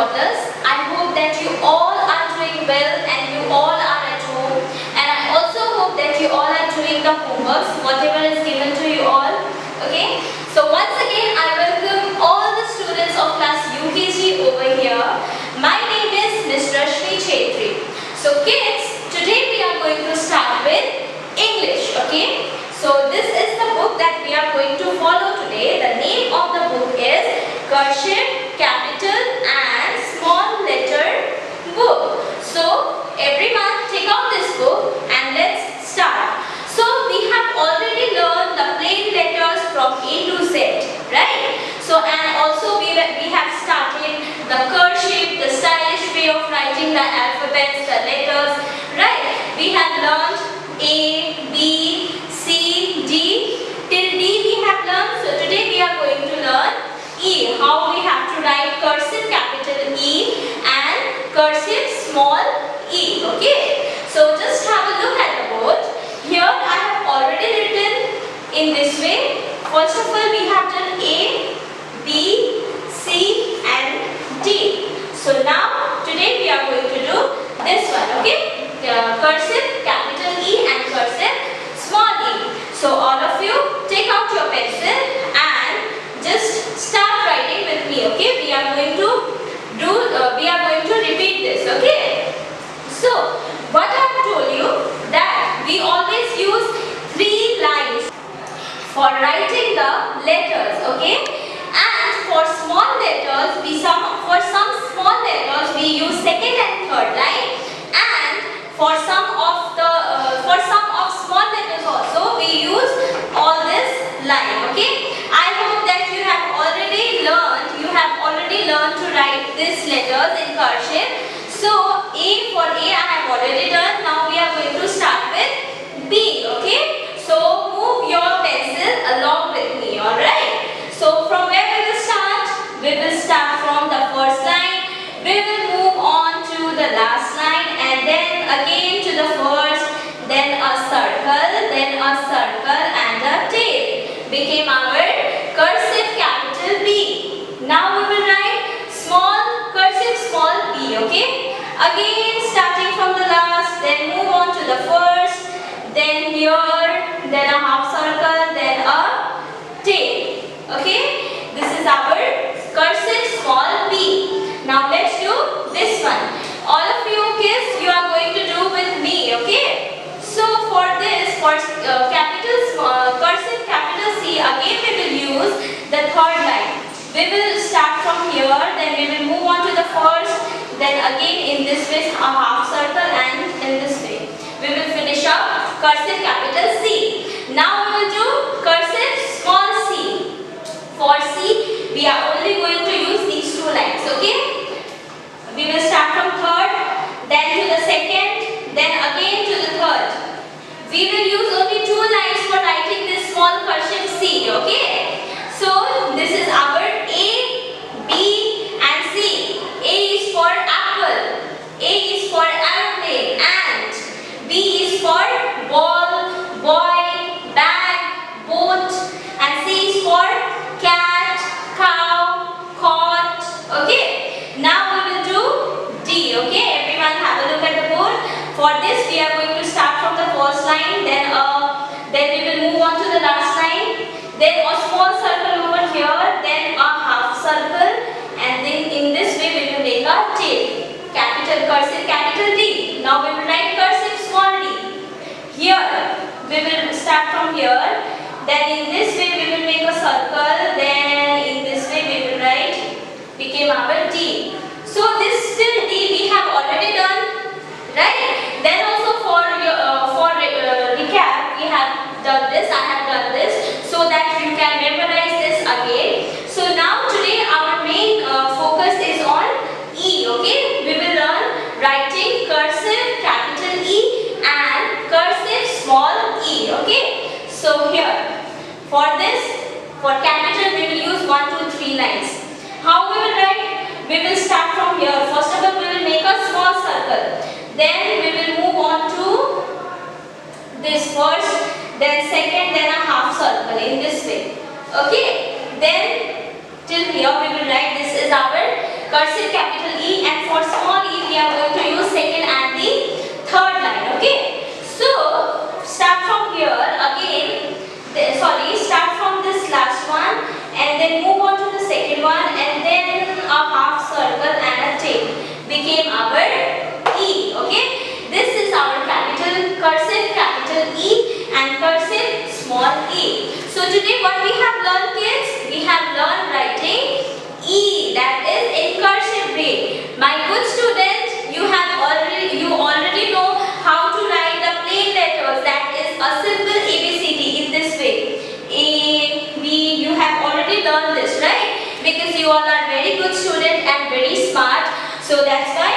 daughters. I hope that you all are doing well and you all are at home. And I also hope that you all are doing the homeworks, whatever is given to you all. Okay? So once again, I welcome all the students of class UKG over here. My name is Ms. Rashmi Chetri. So kids, today we are going to start with English. Okay? So this is the book that we are going to follow today. The name of the book is Cursive, Capital and Small Letter Book. So everyone take out this book and let's start. So we have already learned the plain letters from A to Z, right? So and also we have started the cursive, the stylish way of writing the alphabets, the letters, right? We have learned A, B, C, D, till D we have learned. So today we are going to learn E, how we have to write cursive capital E and cursive small e. Okay, so just have a look at the board. Here I have already written in this way. First of all we have done A, B, C and D. So now today we are going to do this one. Okay, cursive capital E and cursive small e. So all of you take out your pencil and just start writing with me. Okay, we are going to repeat this. Okay, so what I have told you that we always use 3 lines for writing the letters. Okay, and for small letters for some small letters we use second and third line, and for some of small letters also we use all this line. Okay, I hope that you have already learned to write these letters in cursive. So A, for A I have already done. Now we are going to start with B. Okay, so move your pencil along with me. Alright, so from where we will start? We will start from the first line, we will move on to the last line, and then again to the first, then a circle and a tail. Became our cursive capital B. Now we will write cursive small b. Okay, again starting from the last, then move on to the first, then here, then a half circle, then a tail. Okay, this is our cursive small b. Now let's do this one. All of you kids, you are going to do with me. Okay, so for this, cursive capital C, again we will use the third line. We will start from here, then we will move on to the first, then again in this way a half circle, and in this way we will finish up cursive capital C. Now we will do cursive small c. For C, we are only going to use these 2 lines. Okay, we will start from third, then to the second, then again to the third. We will use only 2 lines for writing this small cursive C. Okay, so this is our A, B and C. A is for apple, A is for airplane, and B is for ball, boy, bag, boat, and C is for cat, cow, cot. Okay, now we will do D. Okay, everyone have a look at the board. For this we are going to start from the first line, then we will move on to the last line, then a small circle over here, then a half circle, and then in this way we will make a tail. Cursive capital D. Now we will write cursive small d. Here we will start from here, then in this way we will make a circle, then in this way we will write, became our D. So this till D we have already done, right? Then also for recap, we have done this, I have done this, so that you can memorize this again. So now today our main focus is on E. Okay, we will learn writing cursive capital E and cursive small e. Okay, so here for capital we will use 1, 2, 3 lines. How we will write? We will start from here. First of all we will make a small circle, then we will move on to this first, then second, then a half circle in this way. Okay, then till here we will write this is our cursive capital E, and for small e we are going to use second and the third line. Okay. So start from here again. Start from this last one and then move on to the second one and then a half circle and a tail became our E. Okay. This is our capital cursive capital E and cursive small e. So today what we have learned, kids? We have learned writing E, that is in cursive way. My good students, you already know how to write the plain letters, that is a simple ABCD in this way. A, B, you have already learned this, right? Because you all are very good students and very smart. So that's why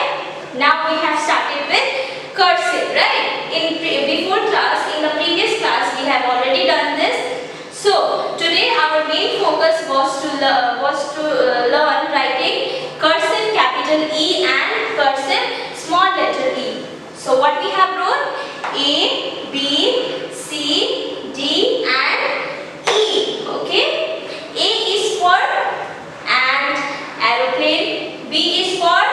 now we have started with cursive, right? Before class, in the previous class, we have already done this. So today our main focus was to learn writing cursive capital E and cursive small letter e. So what we have wrote? A, B, C, D and E. Okay. A is for ant, aeroplane. B is for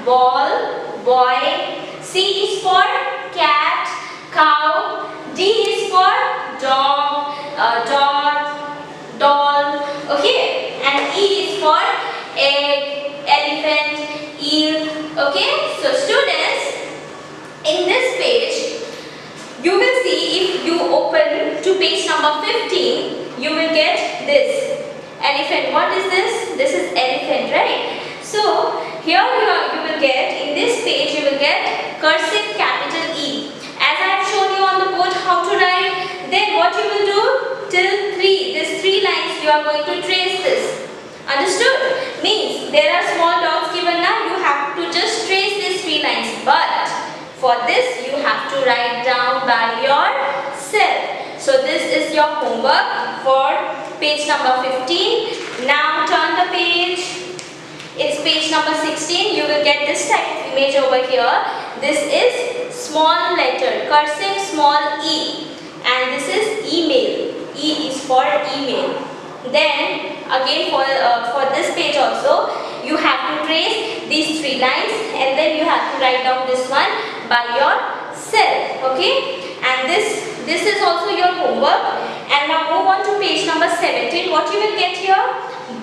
ball, boy. C is for cat, cow. D is for dog, doll. Okay. And E is for egg, elephant, eel. Okay. So students, in this page, you will see, if you open to page number 15, you will get this. Elephant. What is this? This is elephant, right? So here you will get, in this page, you will get cursive capital E. As I have shown you on the board how to write, then what you will do? Till 3, these 3 lines you are going to trace this. Understood? Means there are small dots given now, you have to just trace these 3 lines. But for this you have to write down by yourself. So this is your homework for page number 15. Now turn the page. It's page number 16. You will get this type of image over here. This is small letter, cursive small e, and this is email. E is for email. Then again for this page also, you have to trace these 3 lines and then you have to write down this one by yourself. Okay, and this is also your homework. And now move on to page number 17. What you will get here?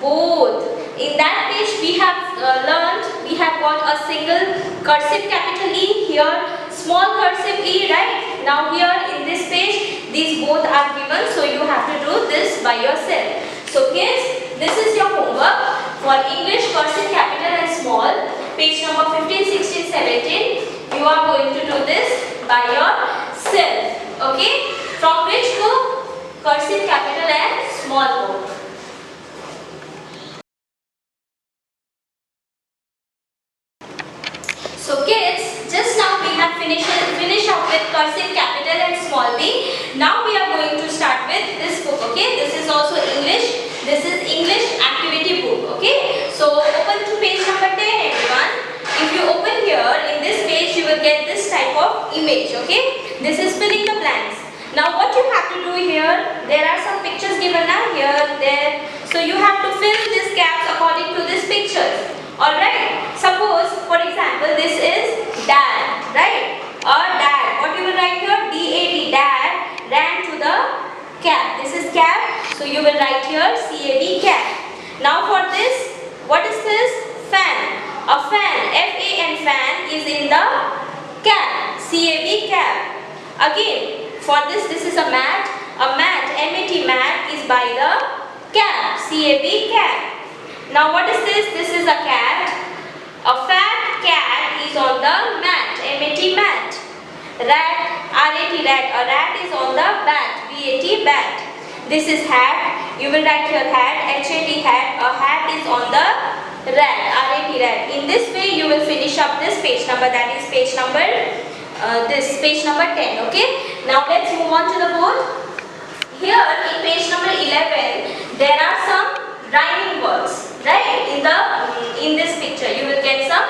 Both. In that page we have learned, we have got a single cursive capital E, here small cursive e, right? Now here in this page these both are given, so you have to do this by yourself. So kids, this is your homework for English cursive capital and small, page number 15, 16, 17. You are going to do this by yourself. Okay? From which book? Cursive capital and small book. So kids, just now we have finished up with cursive capital and small b. Now we are going to start with this book. Okay, this is also English. This is English activity book. Okay, so open to page number 10, everyone. If you open here, in this page you will get this type of image. Okay, this is filling the blanks. Now what you have to do here, there are some pictures given now, here, there. So you have to fill these gaps according to these pictures. Alright, suppose for example this is dad, right? Or dad, what you will write here? D-A-D, dad ran to the cap. This is cap, so you will write here C-A-B, cap. Now for this, what is this? Fan. A fan, F-A-N, fan is in the cap, C-A-B, cap. Again, for this is a mat. A mat, M-A-T, mat is by the cap, C-A-B, cap. Now what is this? This is a cat. A fat cat is on the mat, M-A-T, mat. Rat, R-A-T, rat. A rat is on the bat, B-A-T, bat. This is hat. You will write your hat, H-A-T, hat. A hat is on the rat, R-A-T, rat. In this way you will finish up this page number, that is page number page number 10. Okay. Now let's move on to the board. Here in page number 11 there are some rhyming words, right? In this picture you will get some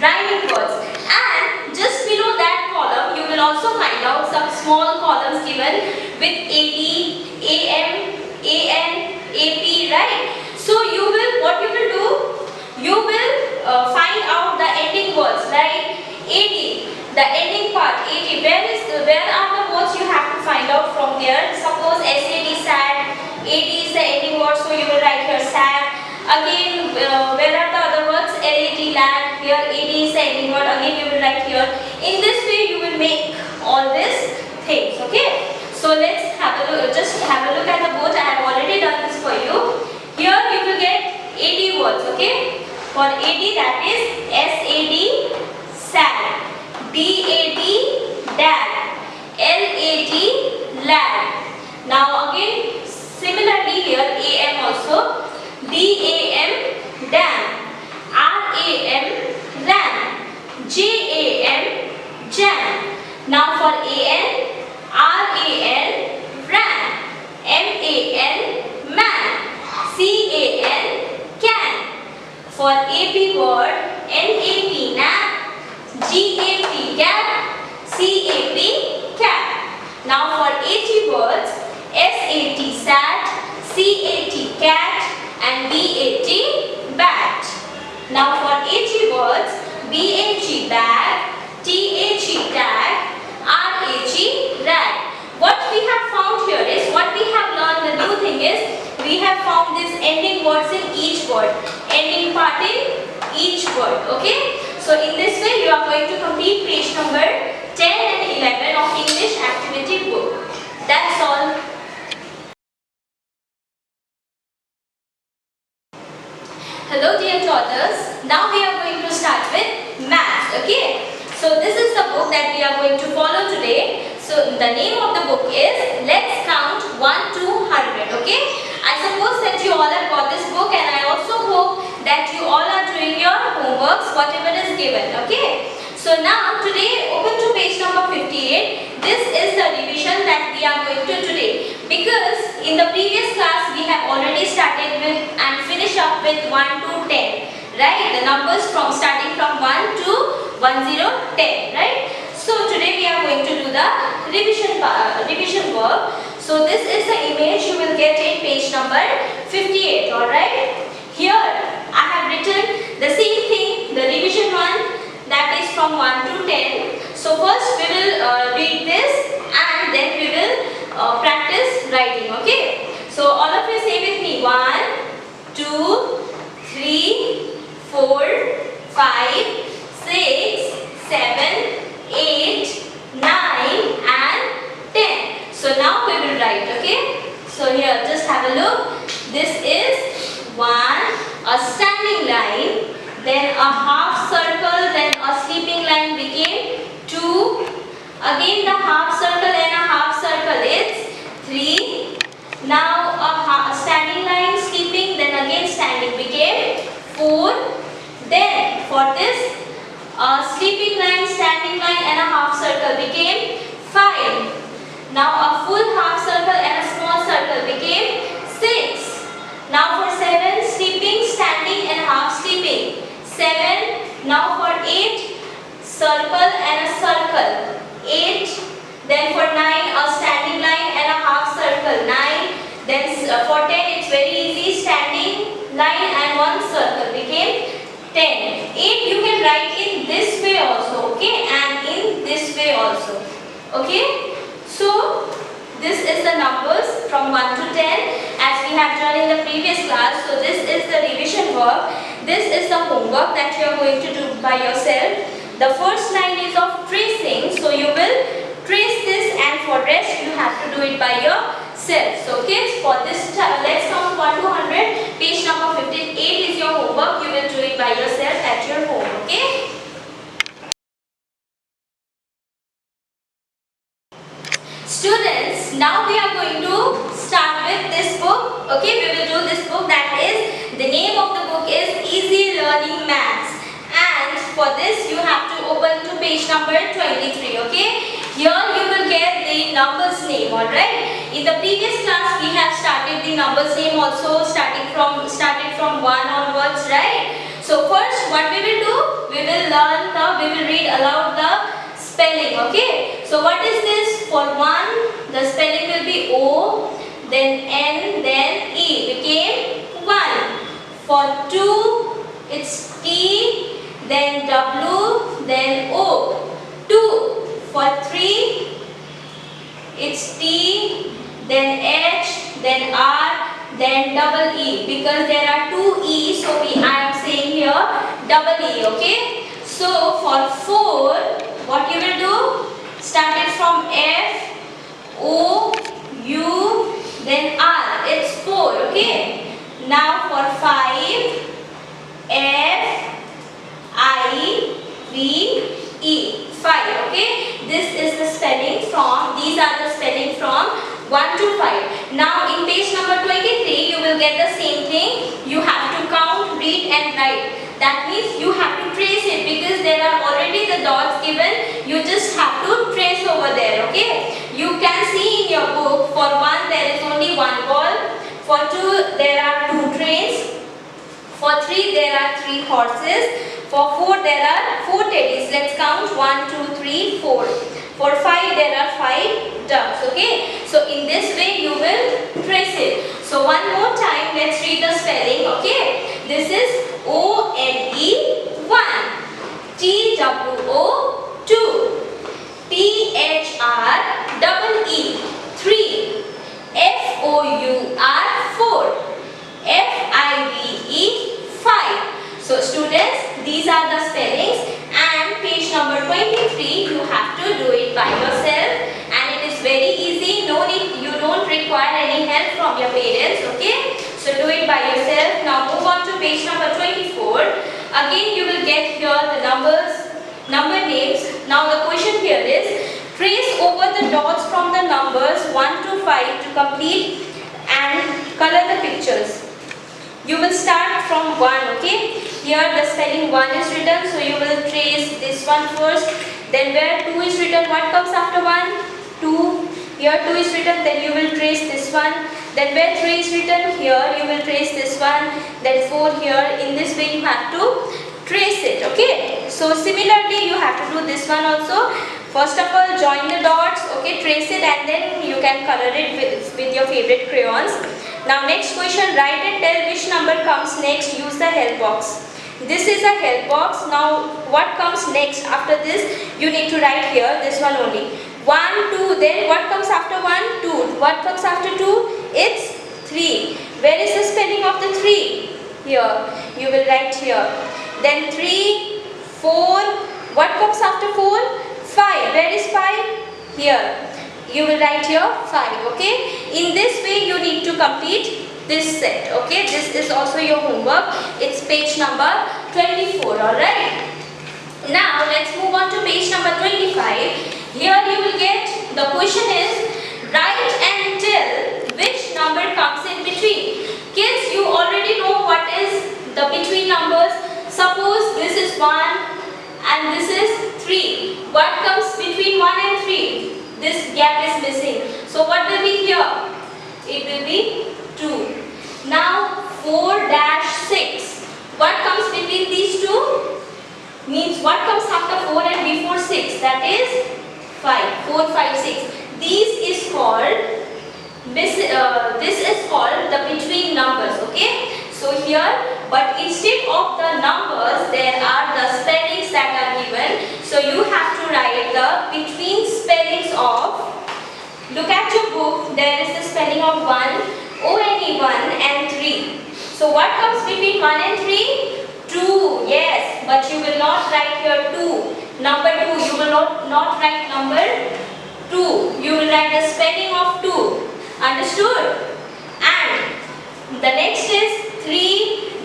rhyming words, and just below that column you will also find out some small columns given with AD, AM, AN, AP, right? So what you will do, you will find out the ending words like AD, the ending part AD. Where are the words you have to find out from there? Suppose SAD, sad, AD is the ending word, so you will write here sad. Again, where are the other words? LAD, lad. Here AD is the ending word. Again, you will write here. In this way, you will make all these things. Okay. So let's have a look. Just have a look at the board. I have already done this for you. Here you will get AD words. Okay. For AD, that is SAD, sad. DAD, dad. LAD, lad. Now again, similarly here AM also. DAM, dam. RAM, ram. JAM, jam. Now for AN, RAN, ran. MAN, man. CAN, can. For AP word, NAP, nap. GAP, gap. CAP, cap. Now for AT words, SAT, sat. CAT, cat. And BAT, bat. Now for AG words, BAG, bag. TAG, tag. RAG, rag. What we have found here is, what we have learned, the new thing is, we have found these ending words in each word. Ending part in each word. Okay? So in this way, you are going to complete page number 10 and 11 of English activity book. That's all. Hello dear toddlers, now we are going to start with maths, okay? So this is the book that we are going to follow today. So the name of the book is Let's Count 1 to 100, okay? I suppose that you all have got this book, and I also hope that you all are doing your homeworks, whatever is given, okay? So now today, open to page number 58. This is the revision that we are going to today. Because in the previous class we have already started with and finished up with 1 to 10, right? The numbers from starting from 1 to 10, right? So today we are going to do the revision work. So this is the image you will get in page number 58, alright? Here I have written the same thing, the revision one, that is from 1 to 10. So first we will read this and then we will practice writing, okay? So all of you say with me, 1, 2, 3, 4, 5, 6, 7, 8, 9 and 10. So now we will write, okay? So here just have a look. This is 1, a standing line, then a half circle, then a sleeping line became 2. Again the half circle and a half circle is 3. Now a standing line, sleeping, then again standing became 4. Then for this sleeping line, standing line and a half circle became 5. Now a full half circle and a small circle became 6. Now for 7, sleeping, standing and half sleeping, 7. Now for 8, circle and a circle, 8. Then for 9, a standing line and a half circle, 9. Then for 10, it's very easy, standing line and one circle became 10. 8 you can write in this way also, okay, and in this way also, okay. So this is the numbers from 1 to 10 as we have done in the previous class. So this is the revision work. This is the homework that you are going to do by yourself. The first line is of tracing, so you will trace this, and for rest you have to do it by yourself. So kids, for this let's count 1 to 100. Page number 58 is your homework. You will do it by yourself at your home, okay? Students, now we are going to start with this book, okay? We will do this book, that is, the name of the book is Easy Learning Maths, and for this you have to open to page number 23, okay? Here you will get the numbers name, alright? In the previous class we have started the numbers name also, started from 1 onwards, right? So first what we will do, we will read aloud the spelling, okay? So what is this? For 1, the spelling will be O, then N, then E, became 1. For 2, it's T, it's T, then H, then R, then double E. Because there are two E, so I am saying here double E, okay? So for 4, what you will do? Started from F, O, U, then R. It's 4, okay? Now for 5, F, I, V, E. 5, okay? This is the spelling from, these are the spelling from 1 to 5. Now in page number 23, you will get the same thing. You have to count, read and write. That means you have to trace it because there are already the dots given. You just have to trace over there, okay? You can see in your book, for 1 there is only 1 ball. For 2 there are 2 trains. For 3 there are 3 horses. For 4 there are 4 teddies. Let's count 1, 2, 3, 4. For 5 there are 5 ducks, okay? So in this way you will trace it. So one more time, let's read the spelling, okay? This is O-N-E 1, T-W-O 2, T-H-R-E-E 3, F-O-U-R 4, F-I-V-E 5. So students, these are the spellings, and page number 23 you have to do it by yourself, and it is very easy. No need, you don't require any help from your parents, okay? So do it by yourself. Now move on to page number 24. Again you will get here the number names. Now the question here is, trace over the dots from the numbers 1 to 5 to complete and color the pictures. You will start from 1, okay? Here the spelling 1 is written, so you will trace this one first. Then where 2 is written, what comes after 1? 2. Here 2 is written, then you will trace this one. Then where 3 is written, here you will trace this one. Then 4 here. In this way you have to trace it, okay? So similarly you have to do this one also. First of all, join the dots, okay? Trace it and then you can color it with your favorite crayons. Now next question, write and tell which number comes next. Use the help box. This is a help box. Now what comes next after this? You need to write here, this one only. 1, 2, then what comes after 1? 2. What comes after 2? It's 3. Where is the spelling of the 3? Here. You will write here. Then 3, 4. What comes after 4? 5. Where is 5? Here. You will write here 5, okay? In this way you need to complete this set, okay? This is also your homework. It's page number 24, alright? Now let's move on to page number 25. Here you will get, the question is, write and tell which number comes in between. Kids, you already know what is the between numbers. Suppose this is 1 and this is 3. What comes between 1 and 3? This gap is missing. So what will be here? It will be 2. Now 4-6. What comes between these two? Means what comes after 4 and before 6? That is 5. 4, 5, 6. This is called the between numbers. Okay. So here, but instead of the numbers, there are the spellings that are given. So you have to write the between spellings of. Look at your book. There is the spelling of 1, O-N-E 1 and 3. So what comes between 1 and 3? 2. Yes, but you will not write here 2. Number 2. You will not write number 2. You will write the spelling of 2. Understood? And the next is 3-5.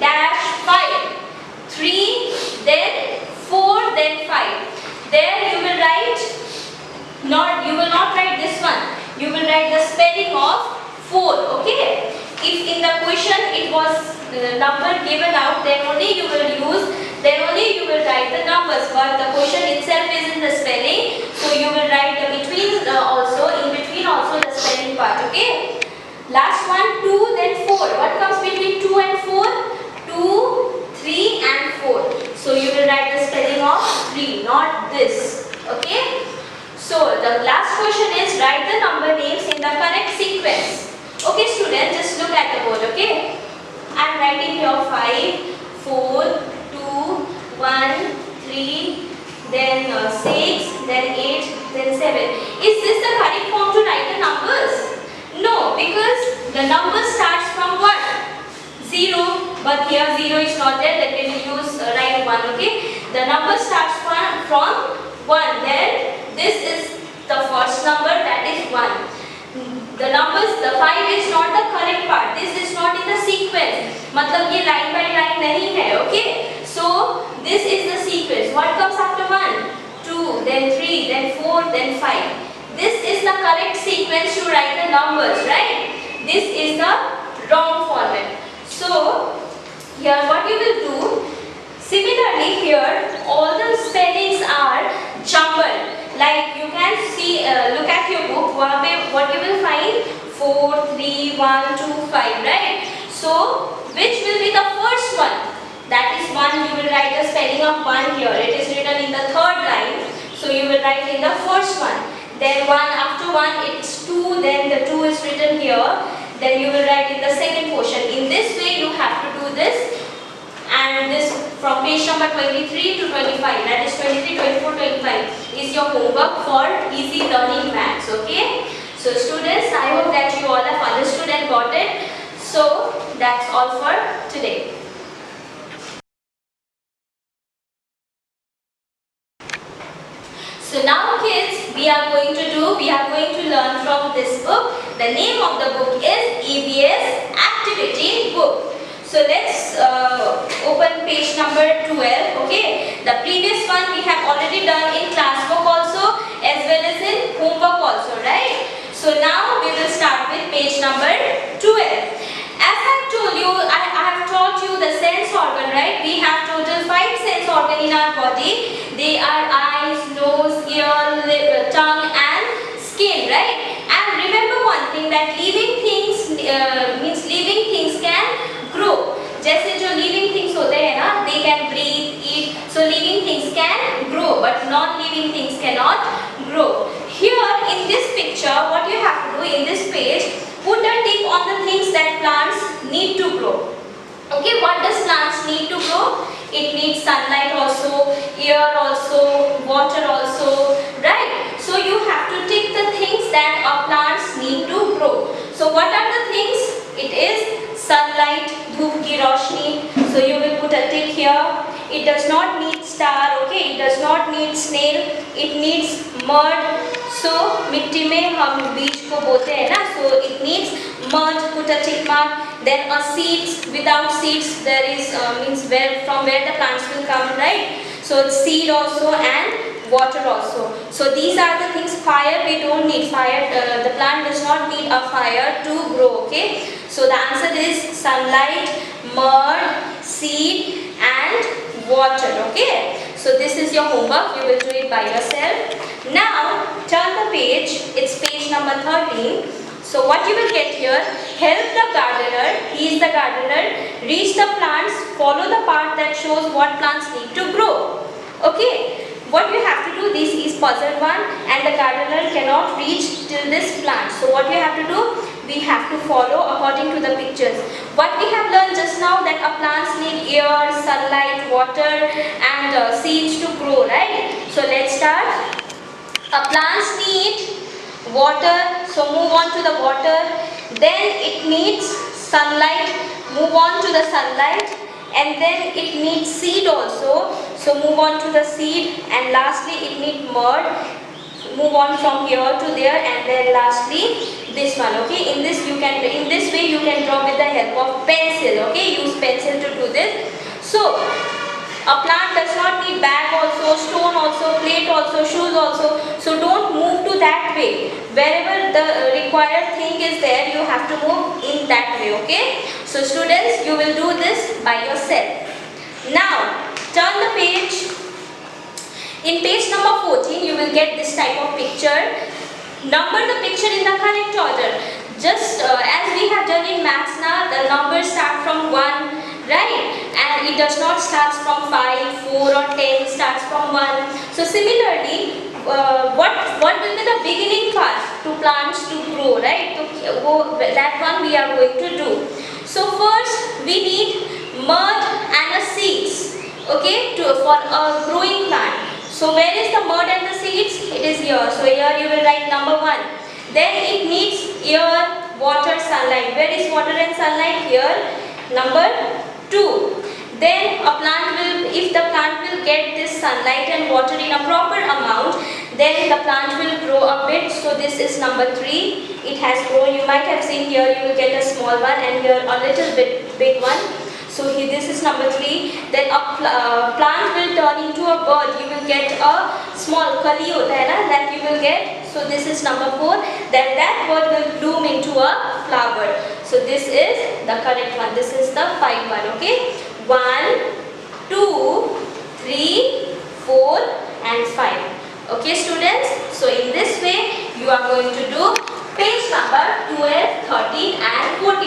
3, then 4, then 5. There you will write, you will not write this one. You will write the spelling of 4. Okay. If in the question it was the number given out, then only you will write the numbers. But the question itself is in the spelling, so you will write the between in between also the spelling part. Okay. Last one, 2, then 4. What comes between 2 and 4? 2, 3 and 4. So you will write the spelling of 3, not this. Okay. So the last question is, write the number names in the correct sequence. Okay students, just look at the board. Okay. I am writing here 5, 4, 2, 1, 3, then 6, then 8, then 7. Is this the correct form to write the number? but here 0 is not there, then we will use write 1. Okay, the number starts from 1. Then this is the first number, that is 1. The numbers, the 5 is not the correct part. This is not in the sequence. मतलब ये line by line नहीं है. Okay, so this is the sequence. What comes after 1? 2, then 3, then 4, then 5. This is the correct sequence to write the numbers, right? This is the wrong format. So here what you will do, similarly here all the spellings are jumbled. Like you can see, look at your book, what you will find 4, 3, 1, 2, 5, right? So which will be the first one? That is 1, you will write the spelling of 1 here. It is written in the third line. So you will write in the first one. Then 1, after 1 it's 2, then the 2 is written here. Then you will write in the second portion. In this way you have to do this. And this from page number 23 to 25, that is 23, 24, 25 is your homework for easy learning maths. Okay. So students, I hope that you all have understood and got it. So that's all for today. So now kids, we are going to learn from this book. The name of the book is EVS Activity Book. So let's open page number 12. Okay, the previous one we have already done in class book also as well as in homework also, right? So now we will start with page number 12. As I told you, I have taught you the sense organ, right? We have total 5 sense organ in our body. They are eyes, nose, ear, lip, tongue and skin, right? And remember one thing, that living things means living things can grow. जैसे जो living things होते हैं ना, they can breathe, eat. So living things can grow, but non-living things cannot grow. Here in this picture, what you have to do in this page, put a tick on the things that plants need to grow. Okay, what does plants need to grow? It needs sunlight also, air also, water also, right? So you have to tick the things that our plants need to grow. So what are the things? It is sunlight, धूप की रोशनी. So you will put a tick here. It does not need star, okay? It does not need snail. It needs mud. So मिट्टी में हम बीज को बोते हैं ना. So it needs mud. Put a tick mark. Then a seeds. Without seeds, there is means from where the plants will come, right? So seed also and water also. So these are the things. Fire, we don't need fire. The plant does not need a fire to grow. Okay. So the answer is sunlight, mud, seed and water. Okay. So this is your homework. You will do it by yourself. Now turn the page. It's page number 13. So what you will get here, help the gardener, he is the gardener, reach the plants, follow the path that shows what plants need to grow. Okay, what you have to do, this is puzzle 1 and the gardener cannot reach till this plant. So what you have to do, we have to follow according to the pictures. What we have learned just now, that a plants need air, sunlight, water and seeds to grow, right? So let's start. A plants need water, so move on to the water. Then it needs sunlight, move on to the sunlight. And then it needs seed also, so move on to the seed. And lastly it needs mud, move on from here to there. And then lastly this one. Okay, in this way you can draw with the help of pencil. Okay, use pencil to do this. So a plant does not need bag also, stone also, plate also, shoes also. So don't move to that way. Wherever the required thing is there, you have to move in that way. Okay. So students, you will do this by yourself. Now turn the page. In page number 14, you will get this type of picture. Number the picture in the correct order. Just as we have done in maths now, the numbers start from 1. Right, and it does not start from 5, 4 or 10, starts from 1. So similarly, what will be the beginning part to plants to grow, right? So that one we are going to do. So first we need mud and a seeds, okay, for a growing plant. So where is the mud and the seeds? It is here. So here you will write number 1. Then it needs air, water, sunlight. Where is water and sunlight? Here. Number 2. 2. Then a plant will, if the plant will get this sunlight and water in a proper amount, then the plant will grow a bit. So this is number 3. It has grown. You might have seen here you will get a small one and here a little bit big one. So here this is number 3. Then a plant will turn into a bird. You will get a small kali hota hai na, that you will get. So this is number 4. Then that bird will bloom into a flower. So this is the correct one. This is the 5 one. Okay. 1, 2, 3, 4 and 5. Okay students. So in this way you are going to do page number 12, 13 and 14.